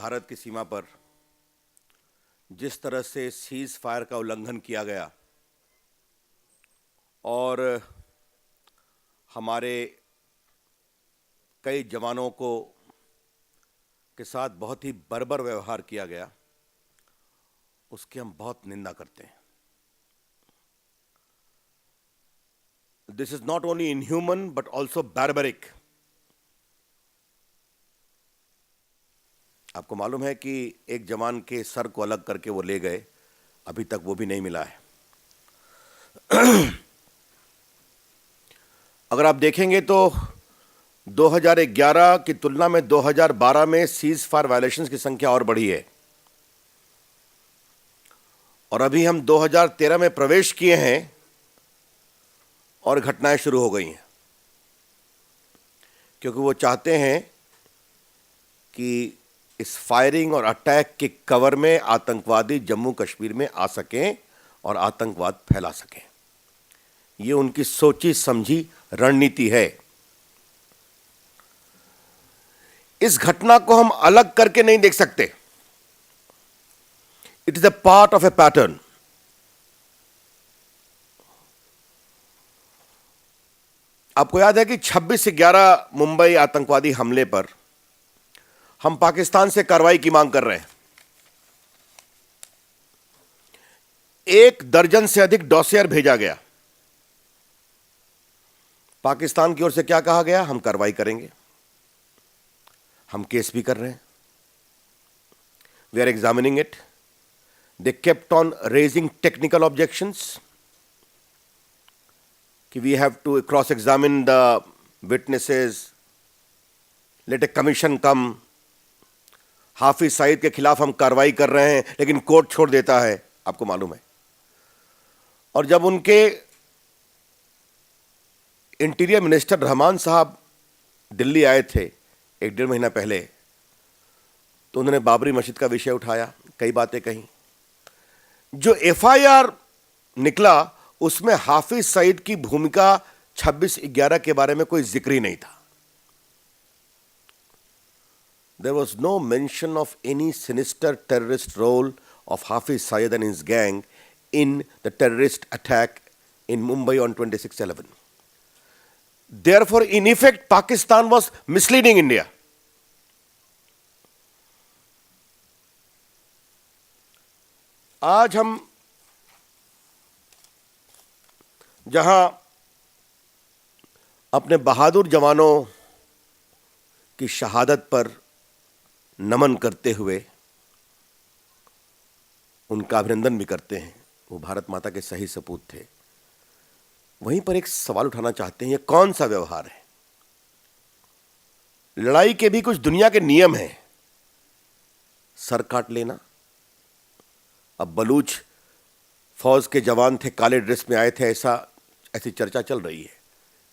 भारत की सीमा पर जिस तरह से सीज फायर का उल्लंघन किया गया और हमारे कई जवानों को के साथ बहुत ही बर्बर व्यवहार किया गया, उसकी हम बहुत निंदा करते हैं। This is not only inhuman but also barbaric. आपको मालूम है कि एक जवान के सर को अलग करके वो ले गए, अभी तक वो भी नहीं मिला है। अगर आप देखेंगे तो 2011 की तुलना में 2012 में सीज फायर वायलेशंस की संख्या और बढ़ी है, और अभी हम 2013 में प्रवेश किए हैं और घटनाएं शुरू हो गई हैं, क्योंकि वो चाहते हैं कि इस फायरिंग और अटैक के कवर में आतंकवादी जम्मू कश्मीर में आ सकें और आतंकवाद फैला सकें। ये उनकी सोची समझी रणनीति है। इस घटना को हम अलग करके नहीं देख सकते। It is a part of A pattern. आपको याद है कि 26/11 मुंबई आतंकवादी हमले पर हम पाकिस्तान से कार्रवाई की मांग कर रहे हैं। 1 दर्जन से अधिक डॉसियर भेजा गया। पाकिस्तान की ओर से क्या कहा गया? हम कार्रवाई करेंगे। हम केस भी कर रहे हैं। We are examining it. They kept on raising technical objections कि we have to cross examine the witnesses, let a commission come. Hafiz Saeed के खिलाफ हम कार्रवाई कर रहे हैं, लेकिन कोर्ट छोड़ देता है, आपको मालूम है। और जब उनके इंटीरियर मिनिस्टर रहमान साहब दिल्ली आए थे 1-1.5 महीना पहले, तो उन्होंने बाबरी मस्जिद का विषय उठाया, कई बातें कही। जो एफआईआर निकला उसमें हाफिज सईद की भूमिका 26/11 के बारे में कोई जिक्र ही नहीं था। There was no mention of any sinister terrorist role of Hafiz Syed and his gang in the terrorist attack in Mumbai on 26/11. Therefore, in effect, Pakistan was misleading India. आज हम जहां अपने बहादुर जवानों की शहादत पर नमन करते हुए उनका अभिनंदन भी करते हैं, वो भारत माता के सही सपूत थे, वहीं पर एक सवाल उठाना चाहते हैं, ये कौन सा व्यवहार है? लड़ाई के भी कुछ दुनिया के नियम हैं। सर काट लेना। अब बलूच फौज के जवान थे, काले ड्रेस में आए थे, ऐसी चर्चा चल रही है।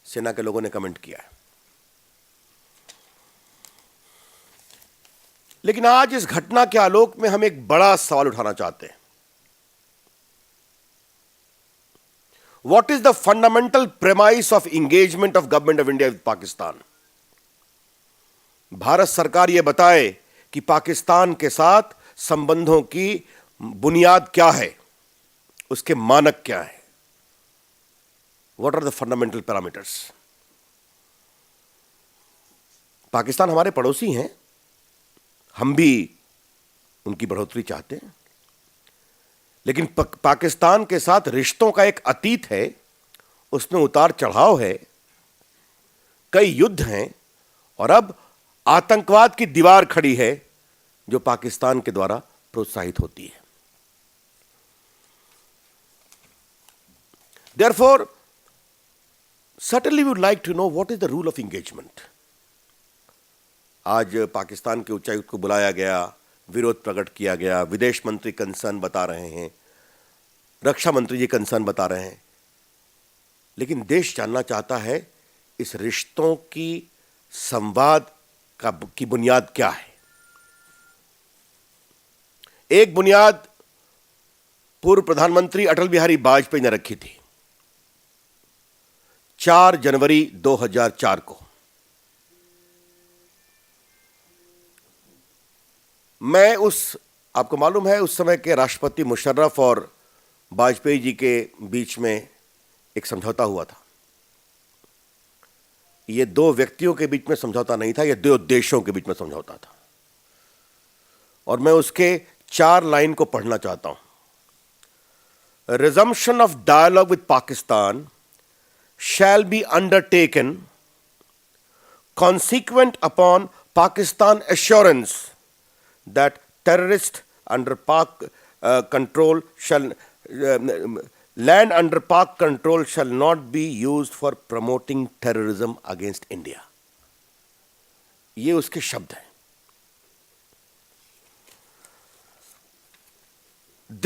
सेना के लोगों ने कमेंट किया है। लेकिन आज इस घटना के आलोक में हम एक बड़ा सवाल उठाना चाहते हैं। What is the fundamental premise of engagement of government of India with Pakistan? Bharat सरकार यह बताए कि पाकिस्तान के साथ संबंधों की बुनियाद क्या है, उसके मानक क्या है। What are the fundamental parameters? Pakistan हमारे पड़ोसी हैं, हम भी उनकी बढ़ोतरी चाहते हैं, लेकिन पाकिस्तान के साथ रिश्तों का एक अतीत है, उसमें उतार चढ़ाव है, कई युद्ध हैं, और अब आतंकवाद की दीवार खड़ी है जो पाकिस्तान के द्वारा प्रोत्साहित होती है। Therefore, certainly we would like to know what is the rule of engagement. आज पाकिस्तान के उच्चायुक्त को बुलाया गया, विरोध प्रकट किया गया, विदेश मंत्री कंसर्न बता रहे हैं, रक्षा मंत्री जी कंसर्न बता रहे हैं, लेकिन देश जानना चाहता है इस रिश्तों की संवाद की बुनियाद क्या है। एक बुनियाद पूर्व प्रधानमंत्री अटल बिहारी वाजपेयी ने रखी थी 4 जनवरी 2004 को। मैं उस आपको मालूम है उस समय के राष्ट्रपति मुशर्रफ और वाजपेयी जी के बीच में एक समझौता हुआ था। ये दो व्यक्तियों के बीच में समझौता नहीं था, ये दो देशों के बीच में समझौता था। और मैं उसके 4 लाइन को पढ़ना चाहता हूं। Resumption of dialogue with Pakistan shall be undertaken consequent upon Pakistan assurance that terrorists under Pak control shall land under Pak control shall not be used for promoting terrorism against India. ये उसके शब्द हैं।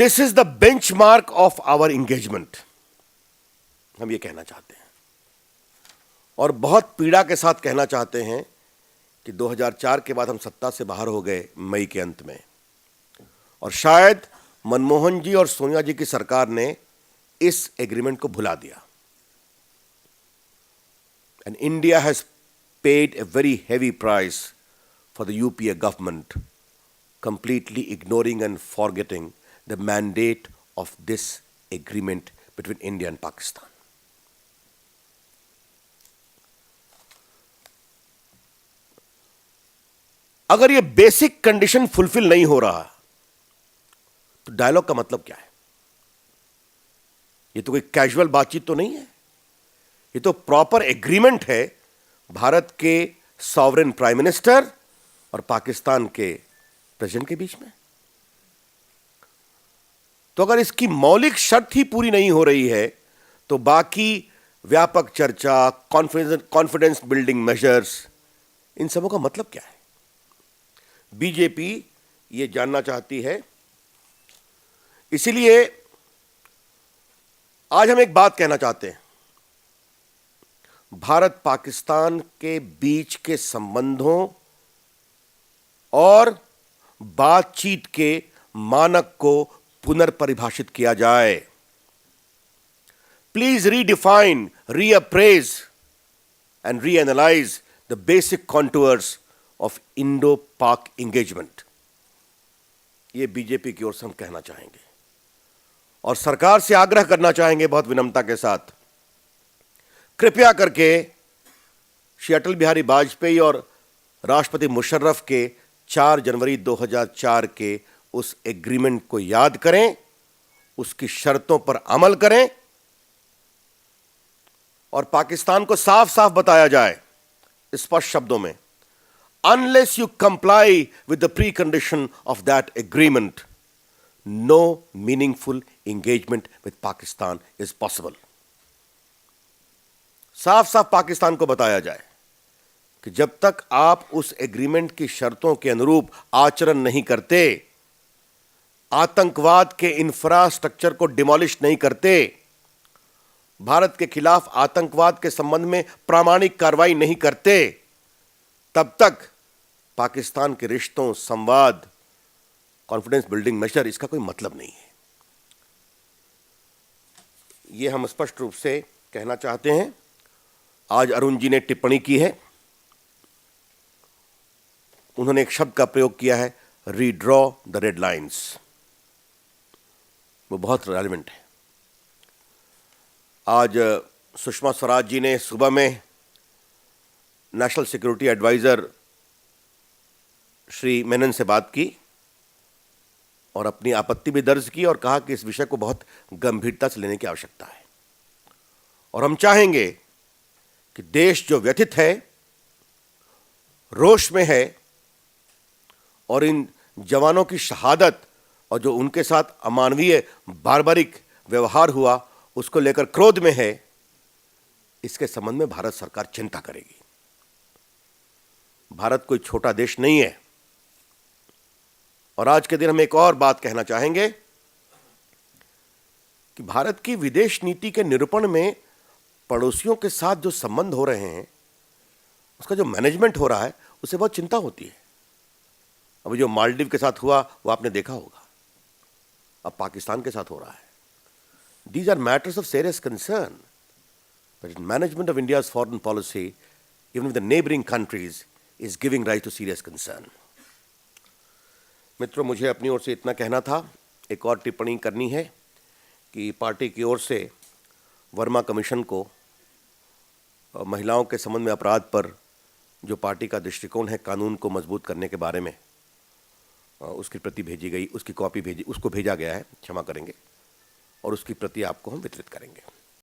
This is the benchmark of our engagement. हम ये कहना चाहते हैं और बहुत पीड़ा के साथ कहना चाहते हैं कि 2004 के बाद हम सत्ता से बाहर हो गए मई के अंत में, और शायद मनमोहन जी और सोनिया जी की सरकार ने इस एग्रीमेंट को भुला दिया। And India has paid a very heavy price for the UPA government completely ignoring and forgetting the mandate of this agreement between India and Pakistan. अगर ये बेसिक कंडीशन फुलफिल नहीं हो रहा तो डायलॉग का मतलब क्या है? ये तो कोई कैजुअल बातचीत तो नहीं है, ये तो प्रॉपर एग्रीमेंट है भारत के सॉवरेन प्राइम मिनिस्टर और पाकिस्तान के प्रेसिडेंट के बीच में। तो अगर इसकी मौलिक शर्त ही पूरी नहीं हो रही है तो बाकी व्यापक चर्चा, कॉन्फिडेंस बिल्डिंग मेजर्स, इन सबों का मतलब क्या है? बीजेपी ये जानना चाहती है। इसीलिए आज हम एक बात कहना चाहते हैं। भारत पाकिस्तान के बीच के संबंधों और बातचीत के मानक को पुनर्परिभाषित किया जाए। Please redefine, reappraise and reanalyse the basic contours of Indo Pak engagement. ये बीजेपी की ओर से हम कहना चाहेंगे और सरकार से आग्रह करना चाहेंगे बहुत विनम्रता के साथ, कृपया करके श्री अटल बिहारी वाजपेयी और राष्ट्रपति मुशर्रफ के 4 जनवरी 2004 के उस एग्रीमेंट को याद करें, उसकी शर्तों पर अमल करें और पाकिस्तान को साफ साफ बताया जाए स्पष्ट शब्दों में, unless you comply with the precondition of that agreement, no meaningful engagement with Pakistan is possible. साफ साफ पाकिस्तान को बताया जाए कि जब तक आप उस एग्रीमेंट की शर्तों के अनुरूप आचरण नहीं करते, आतंकवाद के इंफ्रास्ट्रक्चर को डिमोलिश नहीं करते, भारत के खिलाफ आतंकवाद के संबंध में प्रामाणिक कार्रवाई नहीं करते, तब तक पाकिस्तान के रिश्तों, संवाद, कॉन्फिडेंस बिल्डिंग मेजर, इसका कोई मतलब नहीं है। यह हम स्पष्ट रूप से कहना चाहते हैं। आज अरुण जी ने टिप्पणी की है, उन्होंने एक शब्द का प्रयोग किया है, रीड्रॉ द रेड लाइंस। वो बहुत रेलेवेंट है। आज सुषमा स्वराज जी ने सुबह में national security adviser Shri Menon से बात की और अपनी आपत्ति भी दर्ज की और कहा कि इस विषय को बहुत गंभीरता से लेने की आवश्यकता है और हम चाहेंगे कि देश जो व्यथित है, रोष में है और इन जवानों की शहादत और जो उनके साथ अमानवीय बार्बरिक व्यवहार हुआ उसको लेकर क्रोध में है, इसके संबंध में भारत सरकार चिंता करेगी। भारत कोई छोटा देश नहीं है। और आज के दिन हम एक और बात कहना चाहेंगे कि भारत की विदेश नीति के निरूपण में पड़ोसियों के साथ जो संबंध हो रहे हैं, उसका जो मैनेजमेंट हो रहा है, उससे बहुत चिंता होती है। अभी जो मालदीव के साथ हुआ वो आपने देखा होगा, अब पाकिस्तान के साथ हो रहा है। These are matters of serious concern. But in management of India's foreign policy, even with the neighboring countries, is giving rise to serious concern. मित्रों, मुझे अपनी ओर से इतना कहना था। एक और टिप्पणी करनी है कि पार्टी की ओर से वर्मा कमीशन को महिलाओं के संबंध में अपराध पर जो पार्टी का दृष्टिकोण है कानून को मजबूत करने के बारे में, उसकी प्रति भेजी गई, उसकी कॉपी भेजी, उसको भेजा गया है, क्षमा करेंगे, और उसकी प्रति आपको हम वितरित करेंगे।